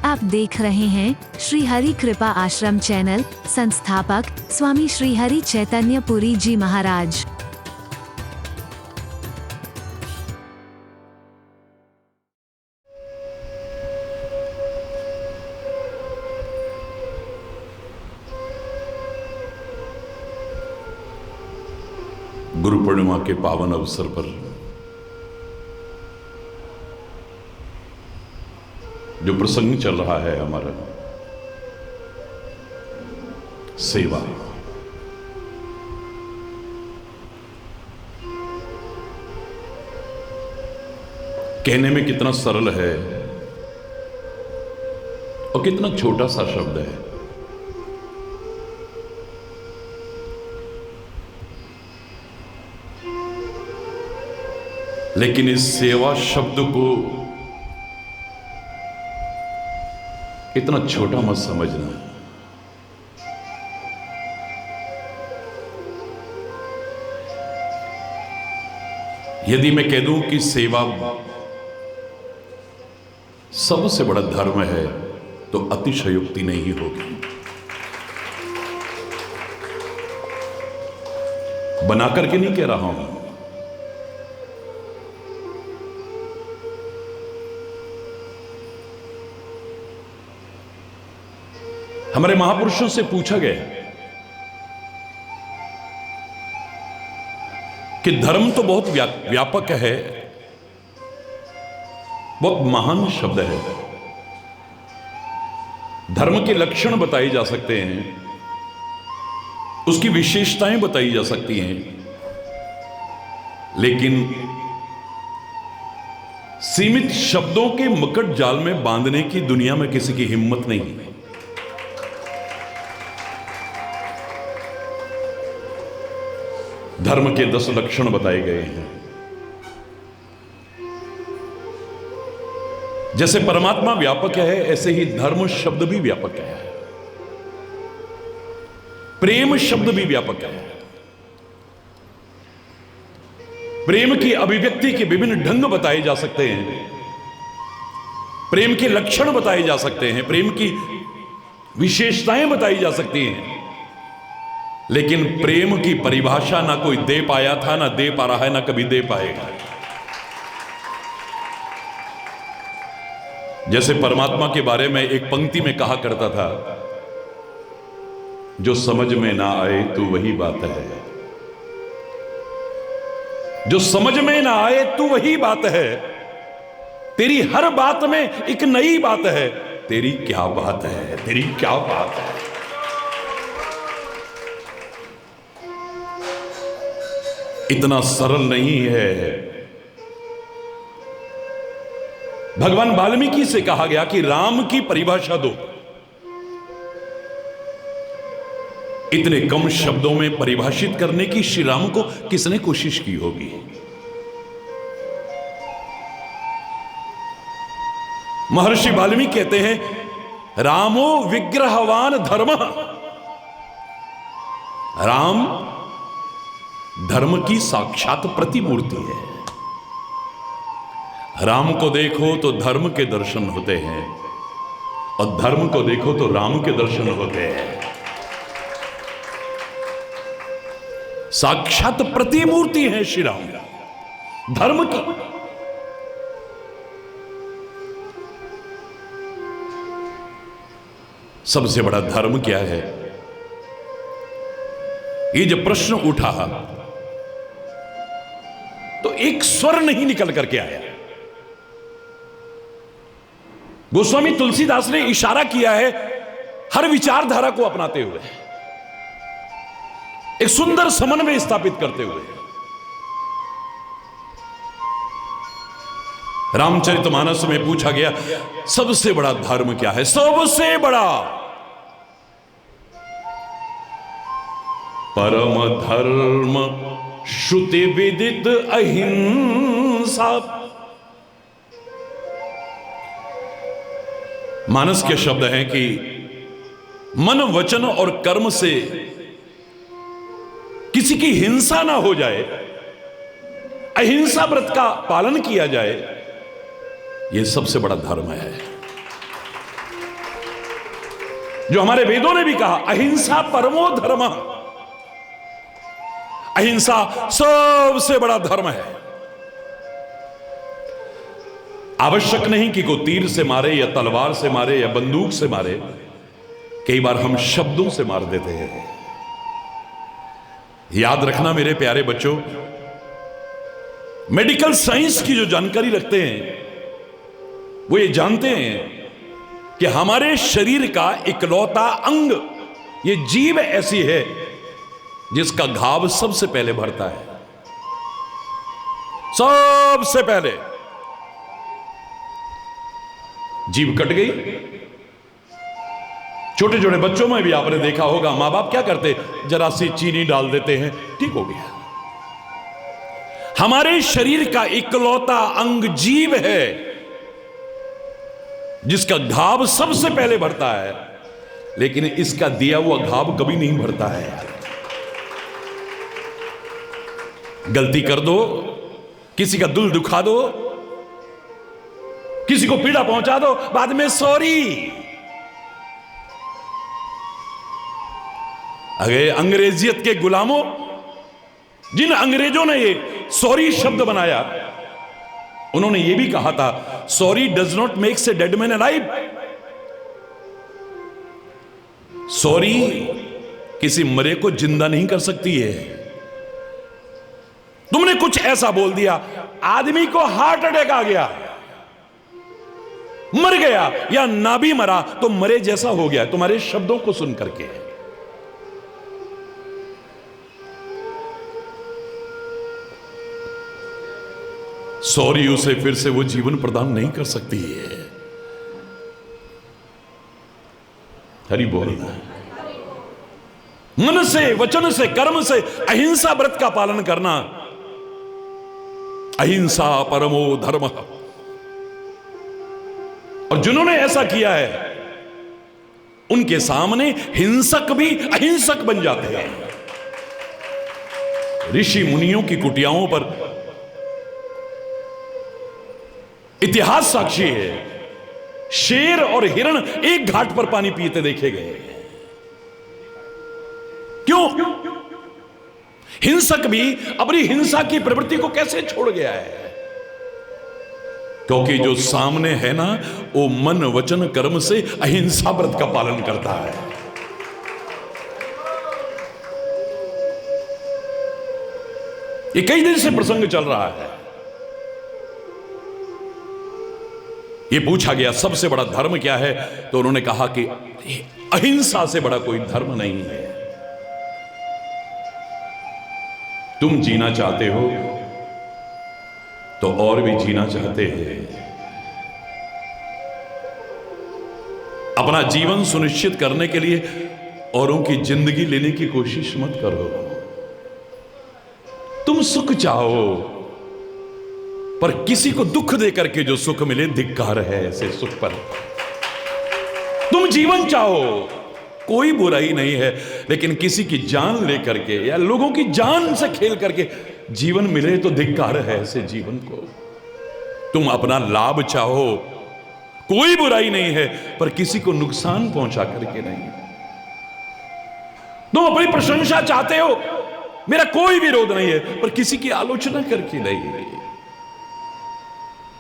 आप देख रहे हैं श्री हरि कृपा आश्रम चैनल। संस्थापक स्वामी श्री हरि चैतन्य पुरी जी महाराज। गुरु पूर्णिमा के पावन अवसर पर जो प्रसंग चल रहा है हमारा सेवा, कहने में कितना सरल है और कितना छोटा सा शब्द है, लेकिन इस सेवा शब्द को इतना छोटा मत समझना। यदि मैं कह दूं कि सेवा सबसे बड़ा धर्म है तो अतिशयोक्ति नहीं होगी। बना करके नहीं कह रहा हूं, हमारे महापुरुषों से पूछा गया कि धर्म तो बहुत व्यापक है, बहुत महान शब्द है। धर्म के लक्षण बताए जा सकते हैं, उसकी विशेषताएं बताई जा सकती हैं, लेकिन सीमित शब्दों के मकट जाल में बांधने की दुनिया में किसी की हिम्मत नहीं है। धर्म के 10 लक्षण बताए गए हैं। जैसे परमात्मा व्यापक है, ऐसे ही धर्म शब्द भी व्यापक है, प्रेम शब्द भी व्यापक है। प्रेम की अभिव्यक्ति के विभिन्न ढंग बताए जा सकते हैं, प्रेम के लक्षण बताए जा सकते हैं, प्रेम की विशेषताएं बताई जा सकती हैं, लेकिन प्रेम की परिभाषा ना कोई दे पाया था, ना दे पा रहा है, ना कभी दे पाएगा। जैसे परमात्मा के बारे में एक पंक्ति में कहा करता था, जो समझ में ना आए तो वही बात है, जो समझ में ना आए तो वही बात है, तेरी हर बात में एक नई बात है, तेरी क्या बात है, तेरी क्या बात है। इतना सरल नहीं है। भगवान वाल्मीकि से कहा गया कि राम की परिभाषा दो। इतने कम शब्दों में परिभाषित करने की श्री राम को किसने कोशिश की होगी। महर्षि वाल्मीकि कहते हैं, रामो विग्रहवान धर्म। राम धर्म की साक्षात प्रतिमूर्ति है। राम को देखो तो धर्म के दर्शन होते हैं, और धर्म को देखो तो राम के दर्शन होते हैं। साक्षात प्रतिमूर्ति है श्री राम धर्म की। सबसे बड़ा धर्म क्या है, ये जब प्रश्न उठा तो एक स्वर नहीं निकल करके आया। गोस्वामी तुलसीदास ने इशारा किया है हर विचारधारा को अपनाते हुए, एक सुंदर समन्वय स्थापित करते हुए। रामचरितमानस में पूछा गया, सबसे बड़ा धर्म क्या है? सबसे बड़ा परम धर्म श्रुति विदित अहिंसा। मानस के शब्द हैं कि मन वचन और कर्म से किसी की हिंसा ना हो जाए, अहिंसा व्रत का पालन किया जाए, यह सबसे बड़ा धर्म है। जो हमारे वेदों ने भी कहा, अहिंसा परमो धर्म, अहिंसा सबसे बड़ा धर्म है। आवश्यक नहीं कि कोई तीर से मारे या तलवार से मारे या बंदूक से मारे, कई बार हम शब्दों से मार देते हैं। याद रखना मेरे प्यारे बच्चों, मेडिकल साइंस की जो जानकारी रखते हैं वो ये जानते हैं कि हमारे शरीर का इकलौता अंग, ये जीभ ऐसी है जिसका घाव सबसे पहले भरता है। सबसे पहले जीभ कट गई। छोटे छोटे बच्चों में भी आपने देखा होगा, मां बाप क्या करते, जरा सी चीनी डाल देते हैं, ठीक हो गया। हमारे शरीर का इकलौता अंग जीभ है जिसका घाव सबसे पहले भरता है, लेकिन इसका दिया हुआ घाव कभी नहीं भरता है। गलती कर दो, किसी का दिल दुखा दो, किसी को पीड़ा पहुंचा दो, बाद में सॉरी। अगर अंग्रेजियत के गुलामों, जिन अंग्रेजों ने ये सॉरी शब्द बनाया, उन्होंने ये भी कहा था, sorry does not makes a dead man alive. Sorry किसी मरे को जिंदा नहीं कर सकती है। तुमने कुछ ऐसा बोल दिया, आदमी को हार्ट अटैक आ गया, मर गया, या ना भी मरा तो मरे जैसा हो गया तुम्हारे शब्दों को सुन करके। सॉरी उसे फिर से वो जीवन प्रदान नहीं कर सकती है। हरि बोल। मन से, वचन से, कर्म से अहिंसा व्रत का पालन करना, अहिंसा परमो धर्म। और जिन्होंने ऐसा किया है उनके सामने हिंसक भी अहिंसक बन जाते हैं। ऋषि मुनियों की कुटियाओं पर इतिहास साक्षी है, शेर और हिरण एक घाट पर पानी पीते देखे गए। क्यों? हिंसक भी अपनी हिंसा की प्रवृत्ति को कैसे छोड़ गया है? क्योंकि जो सामने है ना, वो मन वचन कर्म से अहिंसा व्रत का पालन करता है। ये कई दिन से प्रसंग चल रहा है। ये पूछा गया सबसे बड़ा धर्म क्या है, तो उन्होंने कहा कि अहिंसा से बड़ा कोई धर्म नहीं है। तुम जीना चाहते हो तो और भी जीना चाहते हैं। अपना जीवन सुनिश्चित करने के लिए औरों की जिंदगी लेने की कोशिश मत करो। तुम सुख चाहो, पर किसी को दुख देकर के जो सुख मिले, धिक्कार है ऐसे सुख पर। तुम जीवन चाहो, कोई बुराई नहीं है, लेकिन किसी की जान लेकर के या लोगों की जान से खेल करके जीवन मिले तो धिक्कार है ऐसे जीवन को। तुम अपना लाभ चाहो, कोई बुराई नहीं है, पर किसी को नुकसान पहुंचा करके नहीं। तुम अपनी प्रशंसा चाहते हो, मेरा कोई विरोध नहीं है, पर किसी की आलोचना करके नहीं।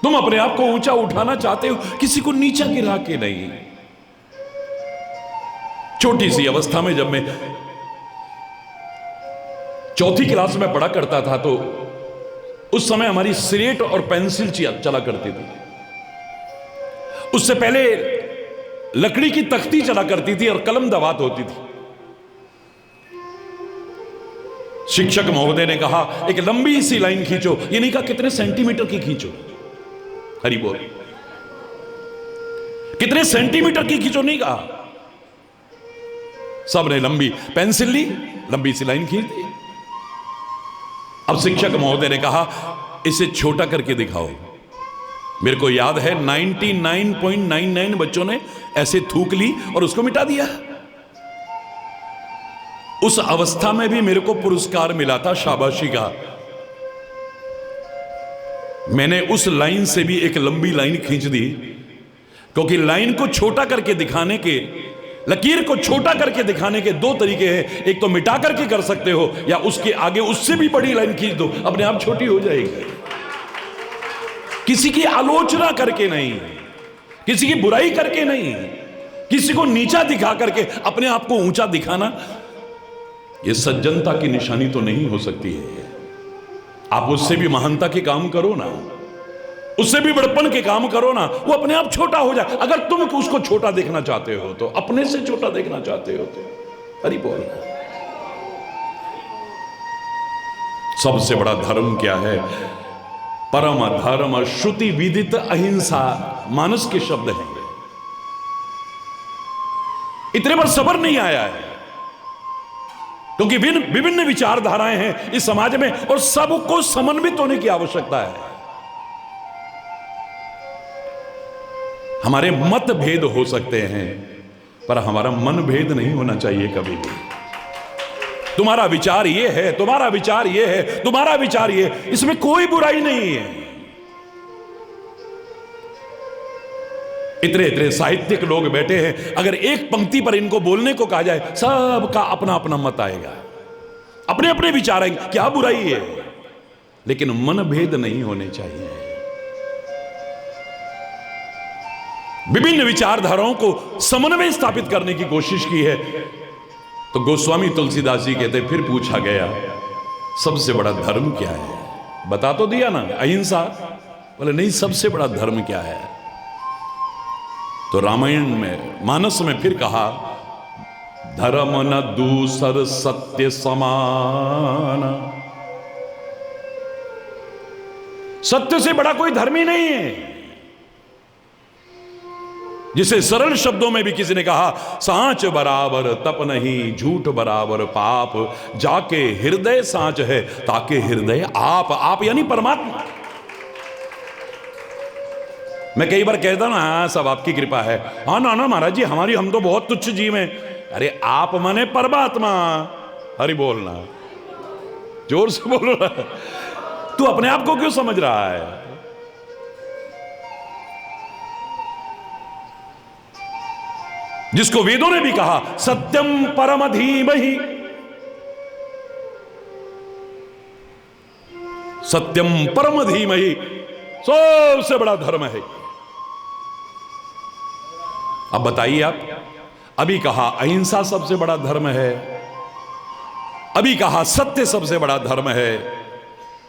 तुम अपने आप को ऊंचा उठाना चाहते हो, किसी को नीचा गिरा के नहीं। छोटी सी अवस्था में जब मैं चौथी क्लास में पढ़ा करता था, तो उस समय हमारी स्लेट और पेंसिल चला करती थी। उससे पहले लकड़ी की तख्ती चला करती थी और कलम दवात होती थी। शिक्षक महोदय ने कहा, एक लंबी सी लाइन खींचो। ये नहीं कहा कितने सेंटीमीटर की खींचो, हरि बोल, कितने सेंटीमीटर की खींचो नहीं कहा। सबने लंबी पेंसिल ली, लंबी सी लाइन खींच दी। अब शिक्षक महोदय ने कहा, इसे छोटा करके दिखाओ। मेरे को याद है 99.99 बच्चों ने ऐसे थूक ली और उसको मिटा दिया। उस अवस्था में भी मेरे को पुरस्कार मिला था शाबाशी का। मैंने उस लाइन से भी एक लंबी लाइन खींच दी, क्योंकि लाइन को छोटा करके दिखाने के लकीर को छोटा करके दिखाने के दो तरीके हैं, एक तो मिटा करके कर सकते हो, या उसके आगे उससे भी बड़ी लाइन खींच दो, अपने आप छोटी हो जाएगी। किसी की आलोचना करके नहीं, किसी की बुराई करके नहीं, किसी को नीचा दिखा करके अपने आप को ऊंचा दिखाना, यह सज्जनता की निशानी तो नहीं हो सकती है। आप उससे भी महानता के काम करो ना, उससे भी बड़पन के काम करो ना, वो अपने आप छोटा हो जाए। अगर तुम उसको छोटा देखना चाहते हो तो, अपने से छोटा देखना चाहते हो तो, हरि बोल। सबसे बड़ा धर्म क्या है? परम धर्म श्रुति विदित अहिंसा, मानस के शब्द हैं। इतने पर सबर नहीं आया है, क्योंकि विभिन्न विचारधाराएं हैं इस समाज में, और सबको समन्वित होने की आवश्यकता है। हमारे मत भेद हो सकते हैं, पर हमारा मन भेद नहीं होना चाहिए कभी भी। तुम्हारा विचार ये है, तुम्हारा विचार ये है, तुम्हारा विचार ये, इसमें कोई बुराई नहीं है। इतने इतने साहित्यिक लोग बैठे हैं, अगर एक पंक्ति पर इनको बोलने को कहा जाए, सबका अपना अपना मत आएगा, अपने अपने विचार आएंगे, क्या बुराई है, लेकिन मन भेद नहीं होने चाहिए। विभिन्न विचारधाराओं को समन्वय स्थापित करने की कोशिश की है। तो गोस्वामी तुलसीदास जी कहते, फिर पूछा गया सबसे बड़ा धर्म क्या है? बता तो दिया ना, अहिंसा। बोले नहीं, सबसे बड़ा धर्म क्या है? तो रामायण में, मानस में फिर कहा, धर्म न दूसर सत्य समान। सत्य से बड़ा कोई धर्म ही नहीं है। जिसे सरल शब्दों में भी किसी ने कहा, सांच बराबर तप नहीं, झूठ बराबर पाप, जाके हृदय सांच है, ताके हृदय आप। आप यानी परमात्मा। मैं कई बार कहता ना, हाँ सब आपकी कृपा है, हाँ ना ना महाराज जी, हम तो बहुत तुच्छ जीव हैं। अरे आप माने परमात्मा, हरि बोलना, जोर से बोल रहा है। तू अपने आप को क्यों समझ रहा है? जिसको वेदों ने भी कहा, सत्यम परम धीमहि, सत्यम परम धीमहि, सबसे बड़ा धर्म है। अब बताइए आप, अभी कहा अहिंसा सबसे बड़ा धर्म है, अभी कहा सत्य सबसे बड़ा धर्म है,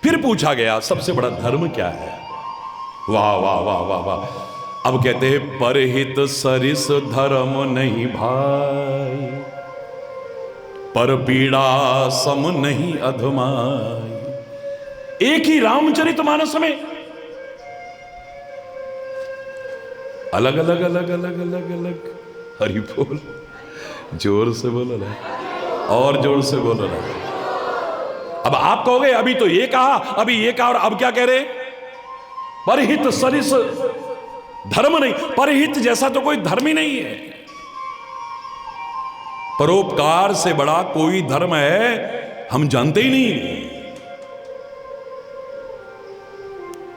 फिर पूछा गया सबसे बड़ा धर्म क्या है? वाह वाह वाह वाह वाह। अब कहते हैं, परहित सरिस धर्म नहीं भाई, पर पीड़ा सम नहीं अधमाई। एक ही रामचरितमानस में अलग अलग अलग अलग अलग अलग, हरि बोल, जोर से बोलो ना, और जोर से बोलो ना। अब आप कहोगे अभी तो ये कहा, अभी ये कहा, और अब क्या कह रहे? परहित सरिस धर्म नहीं। परहित जैसा तो कोई धर्म ही नहीं है। परोपकार से बड़ा कोई धर्म है हम जानते ही नहीं।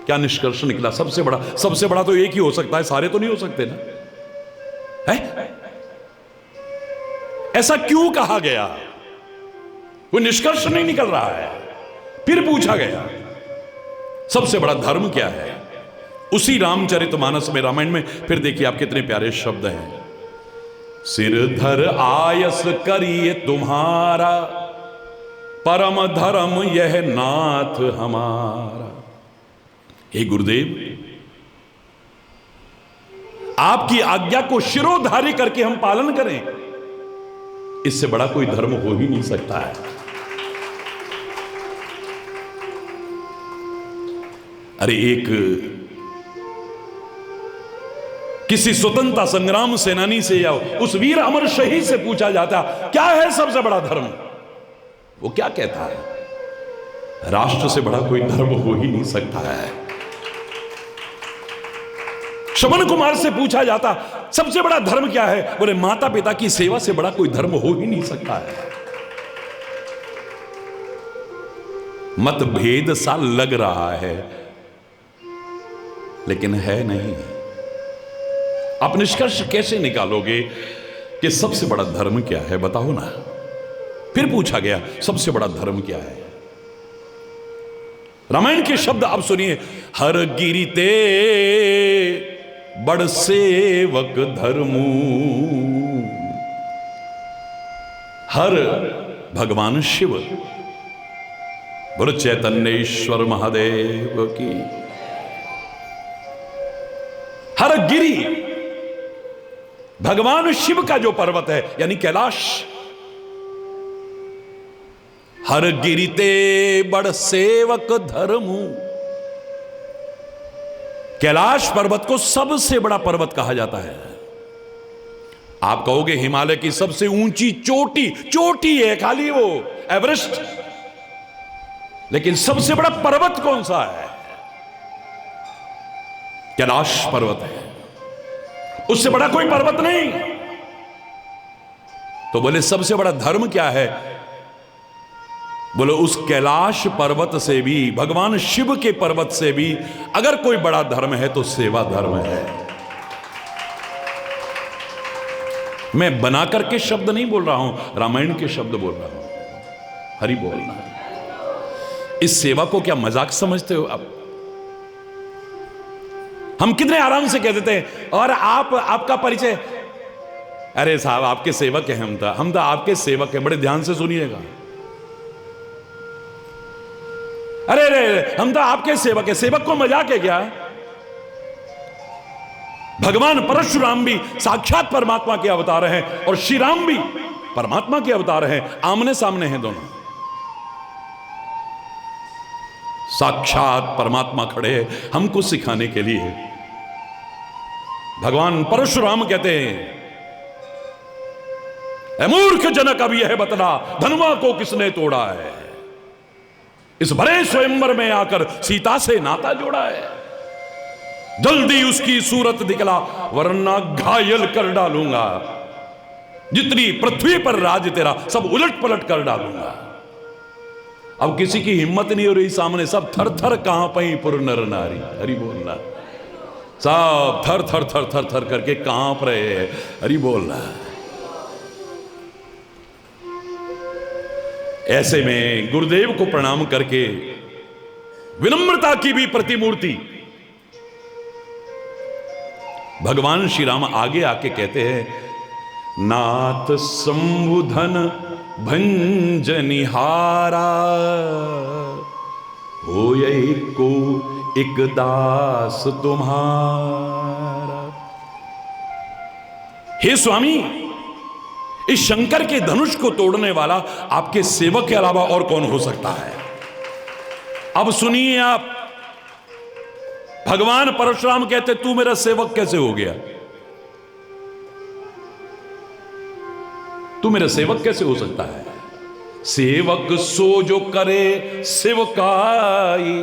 क्या निष्कर्ष निकला? सबसे बड़ा तो एक ही हो सकता है, सारे तो नहीं हो सकते ना, है? ऐसा क्यों कहा गया? कोई निष्कर्ष नहीं निकल रहा है। फिर पूछा गया सबसे बड़ा धर्म क्या है? उसी रामचरितमानस में, रामायण में, फिर देखिए आप कितने प्यारे शब्द हैं। सिरधर आयस करिए तुम्हारा, परम धर्म यह नाथ हमारा। हे गुरुदेव, आपकी आज्ञा को शिरोधार्य करके हम पालन करें, इससे बड़ा कोई धर्म हो ही नहीं सकता है। अरे एक किसी स्वतंत्रता संग्राम सेनानी से या उस वीर अमर शहीद से पूछा जाता क्या है सबसे बड़ा धर्म, वो क्या कहता है? राष्ट्र से बड़ा कोई धर्म हो ही नहीं सकता है। शमन कुमार से पूछा जाता सबसे बड़ा धर्म क्या है, बोले माता पिता की सेवा से बड़ा कोई धर्म हो ही नहीं सकता है। मतभेद सा लग रहा है लेकिन है नहीं। आप निष्कर्ष कैसे निकालोगे? कि सबसे बड़ा धर्म क्या है, बताओ ना। फिर पूछा गया सबसे बड़ा धर्म क्या है। रामायण के शब्द आप सुनिए, हर गिरिते बड़ सेवक धर्मू। हर भगवान शिव, बोलो चैतन्येश्वर महादेव की। हर गिरी भगवान शिव का जो पर्वत है यानी कैलाश। हर गिरिते बड़ सेवक धर्मू। कैलाश पर्वत को सबसे बड़ा पर्वत कहा जाता है। आप कहोगे हिमालय की सबसे ऊंची चोटी है खाली वो एवरेस्ट, लेकिन सबसे बड़ा पर्वत कौन सा है? कैलाश पर्वत है, उससे बड़ा कोई पर्वत नहीं। तो बोले सबसे बड़ा धर्म क्या है? बोले उस कैलाश पर्वत से भी, भगवान शिव के पर्वत से भी अगर कोई बड़ा धर्म है तो सेवा धर्म है। मैं बना करके शब्द नहीं बोल रहा हूं, रामायण के शब्द बोल रहा हूं। हरि बोलना। इस सेवा को क्या मजाक समझते हो आप? हम कितने आराम से कह देते हैं, और आपका परिचय, अरे साहब आपके सेवक हैं, हम तो आपके सेवक हैं। बड़े ध्यान से सुनिएगा। अरे हम तो आपके सेवक हैं। सेवक को मजाक है क्या? भगवान परशुराम भी साक्षात परमात्मा के अवतार हैं और श्री राम भी परमात्मा के अवतार हैं। आमने सामने हैं दोनों, साक्षात परमात्मा खड़े हैं हमको सिखाने के लिए। भगवान परशुराम कहते हैं, ऐ मूर्ख जनक अब यह बतला, धनुआ को किसने तोड़ा है? इस भरे स्वयंवर में आकर सीता से नाता जोड़ा है। जल्दी उसकी सूरत दिखला वरना घायल कर डालूंगा। जितनी पृथ्वी पर राज तेरा सब उलट पलट कर डालूंगा। अब किसी की हिम्मत नहीं हो रही सामने, सब थर थर कांपई पुर नर नारी। हरि बोलना। सब थर थर थर थर थर करके कांप रहे हैं। हरि बोलना। ऐसे में गुरुदेव को प्रणाम करके विनम्रता की भी प्रतिमूर्ति भगवान श्री राम आगे आके कहते हैं, नाथ संबुधन भंजनिहारा हो को एक दास तुम्हारा। हे स्वामी, इस शंकर के धनुष को तोड़ने वाला आपके सेवक के अलावा और कौन हो सकता है? अब सुनिए आप, भगवान परशुराम कहते तू मेरा सेवक कैसे हो गया? तू मेरा सेवक कैसे हो सकता है? सेवक सो जो करे सेवकाई।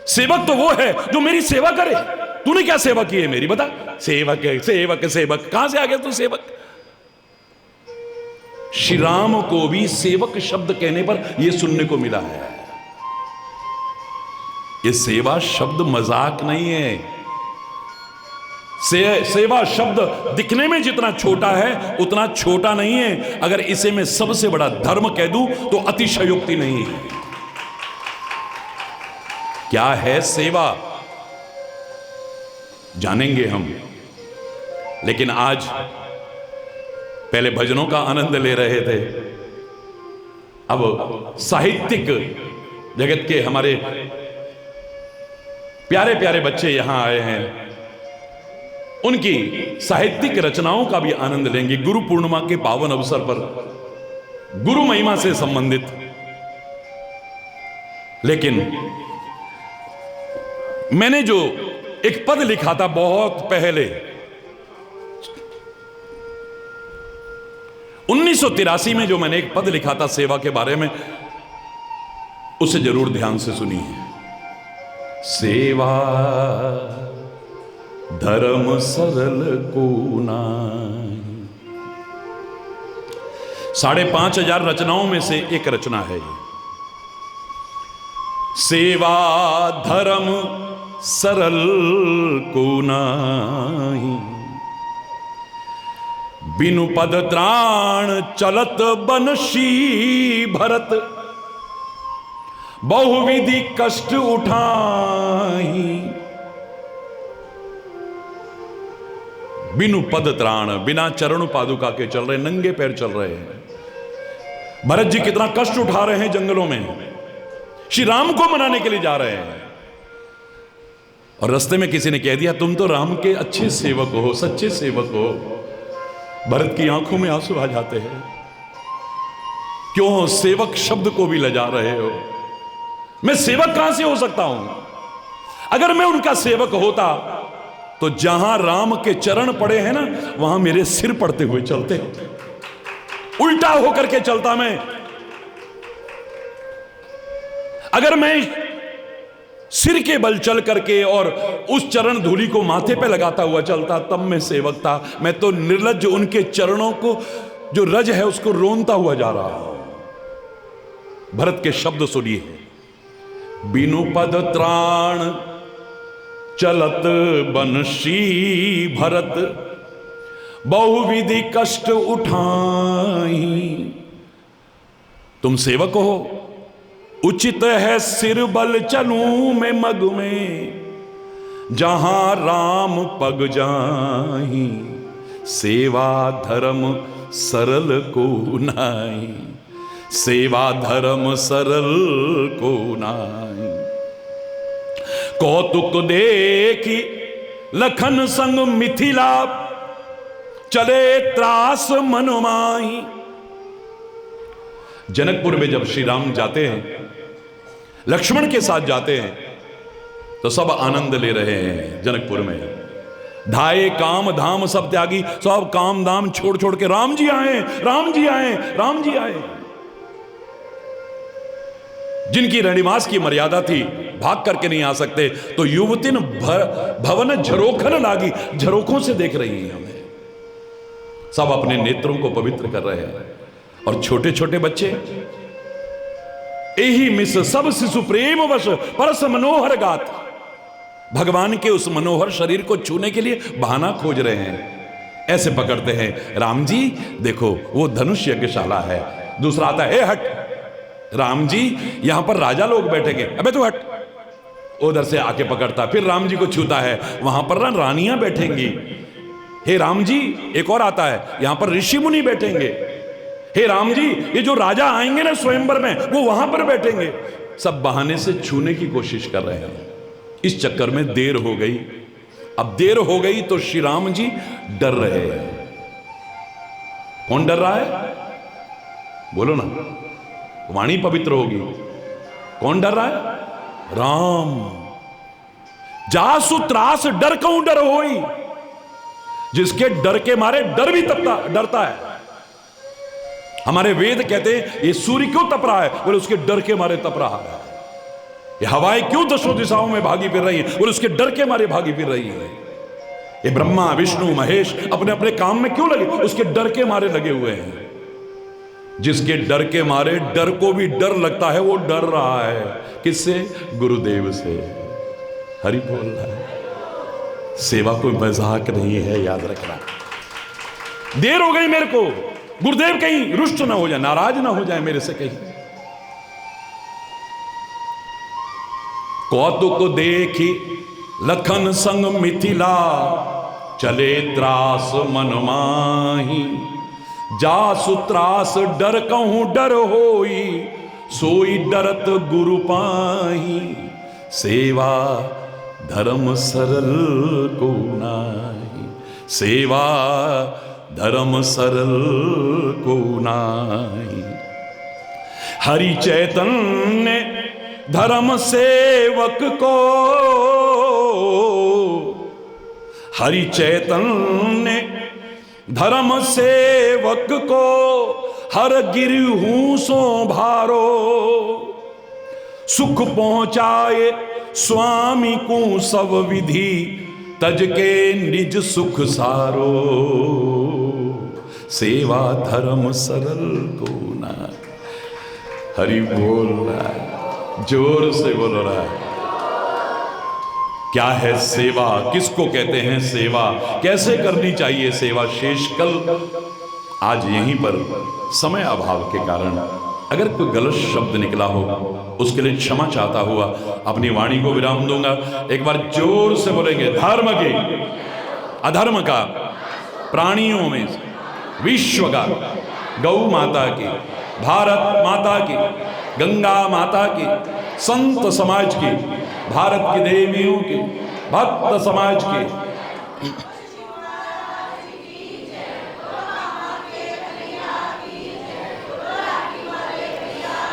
सेवक तो वो है जो मेरी सेवा करे। तूने क्या सेवा की है मेरी, बता? सेवक सेवक सेवक, कहां से आ गया तू सेवक? श्री राम को भी सेवक शब्द कहने पर यह सुनने को मिला है। यह सेवा शब्द मजाक नहीं है। सेवा शब्द दिखने में जितना छोटा है उतना छोटा नहीं है। अगर इसे मैं सबसे बड़ा धर्म कह दूं तो अतिशयोक्ति नहीं है। क्या है सेवा, जानेंगे हम। लेकिन आज पहले भजनों का आनंद ले रहे थे, अब साहित्यिक जगत के हमारे प्यारे प्यारे बच्चे यहां आए हैं, उनकी साहित्यिक रचनाओं का भी आनंद लेंगे। गुरु पूर्णिमा के पावन अवसर पर गुरु महिमा से संबंधित। लेकिन मैंने जो एक पद लिखा था बहुत पहले, 1983 में जो मैंने एक पद लिखा था सेवा के बारे में, उसे जरूर ध्यान से सुनिए। सेवा धर्म सरल को नाहि। 5,500 रचनाओं में से एक रचना है ये। सेवा धर्म सरल को नाहि, बिनु पद त्राण चलत बनशी भरत, बहुविधि कष्ट उठाई। बिनु पद त्राण, बिना चरण पादुका के चल रहे, नंगे पैर चल रहे हैं। भरत जी कितना कष्ट उठा रहे हैं जंगलों में, श्री राम को मनाने के लिए जा रहे हैं। और रास्ते में किसी ने कह दिया तुम तो राम के अच्छे सेवक हो, सच्चे सेवक हो। भरत की आंखों में आंसू आ जाते हैं, क्यों सेवक शब्द को भी लजा रहे हो? मैं सेवक कहां से हो सकता हूं? अगर मैं उनका सेवक होता तो जहां राम के चरण पड़े हैं ना, वहां मेरे सिर पड़ते हुए चलते, उल्टा होकर के चलता मैं। अगर मैं सिर के बल चल करके और उस चरण धूलि को माथे पे लगाता हुआ चलता, तब मैं सेवक था। मैं तो निर्लज्ज उनके चरणों को जो रज है उसको रोनता हुआ जा रहा हूं। भरत के शब्द सुनिए, बिनु पद त्राण चलत बनशी भरत, बहुविधि कष्ट उठाई। तुम सेवक हो, उचित है सिर बल चलूं मैं मग में, जहां राम पग जाही, सेवा धर्म सरल को नाई, सेवा धर्म सरल को नाई। कौतुक देखी लखन संग मिथिला, चले त्रास मन माही। जनकपुर में जब श्री राम जाते हैं, लक्ष्मण के साथ जाते हैं, तो सब आनंद ले रहे हैं जनकपुर में। धाये काम धाम सब त्यागी, सब काम धाम छोड़ छोड़ के राम जी आए, राम जी आए, राम जी आए। जिनकी रणिवास की मर्यादा थी, भाग करके नहीं आ सकते, तो युवतिन भवन झरोखन लागी, झरोखों से देख रही हैं हमें। सब अपने नेत्रों को पवित्र कर रहे हैं। और छोटे छोटे बच्चे, एही मिस सब शिशु प्रेम वश परस मनोहर गात, भगवान के उस मनोहर शरीर को छूने के लिए बहाना खोज रहे हैं। ऐसे पकड़ते हैं, राम जी देखो वो धनुष यज्ञशाला है। दूसरा आता है, हट राम जी यहां पर राजा लोग बैठेंगे, अबे तू हट। उधर से आके पकड़ता, फिर राम जी को छूता है, वहां पर ना रानियां बैठेंगी। हे राम जी, एक और आता है, यहां पर ऋषि मुनि बैठेंगे। हे राम जी, ये जो राजा आएंगे ना स्वयंवर में, वो वहां पर बैठेंगे। सब बहाने से छूने की कोशिश कर रहे हैं। इस चक्कर में देर हो गई। अब देर हो गई तो श्री राम जी डर रहे हैं। कौन डर रहा है? बोलो ना, वाणी पवित्र होगी। कौन डर रहा है? राम। जासु त्रास डर कहूं डर होई, जिसके डर के मारे डर भी डरता है। हमारे वेद कहते हैं ये सूर्य क्यों तप रहा है, बोले उसके डर के मारे तप रहा है। ये हवाएं क्यों दशों दिशाओं में भागी फिर रही है, बोले उसके डर के मारे भागी फिर रही है। ये ब्रह्मा विष्णु महेश अपने अपने काम में क्यों लगे, उसके डर के मारे लगे हुए हैं। जिसके डर के मारे डर को भी डर लगता है, वो डर रहा है। किससे? गुरुदेव से। हरि बोल रहा है। सेवा कोई मजाक नहीं है, याद रखना। देर हो गई मेरे को, गुरुदेव कहीं रुष्ट ना हो जाए, नाराज ना हो जाए मेरे से कहीं। कौतुक देखी लखन संग मिथिला, चले त्रास मन माही। जासु त्रास डर कहूं डर होई, सोई डरत गुरु पाही। सेवा धर्म सरल को नाहि, सेवा धर्म सरल को नाहि। हरि चैतन्य धर्म सेवक को, हरि चैतन्य धर्म सेवक को, हर गिरहूं सो भारो। सुख पहुंचाए स्वामी को सब विधि, तज के निज सुख सारो। सेवा धर्म सरल को ना। हरि बोल रहा है, जोर से बोल रहा है। क्या है सेवा, किसको कहते हैं सेवा, कैसे करनी चाहिए सेवा? शेषकल आज यहीं पर समय अभाव के कारण अगर कोई गलत शब्द निकला हो उसके लिए क्षमा चाहता हुआ अपनी वाणी को विराम दूंगा। एक बार जोर से बोलेंगे, धर्म के अधर्म का, प्राणियों में विश्व का, गौ माता की, भारत माता की, गंगा माता की, संत समाज की, भारत की देवियों की, भक्त समाज की,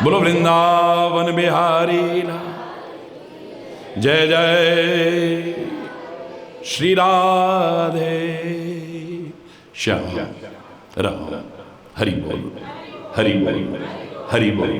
बोलो वृंदावन बिहारी लाल। जय जय श्री राधे श्याम राम। हरि बोल, हरि बोल, हरि बोल।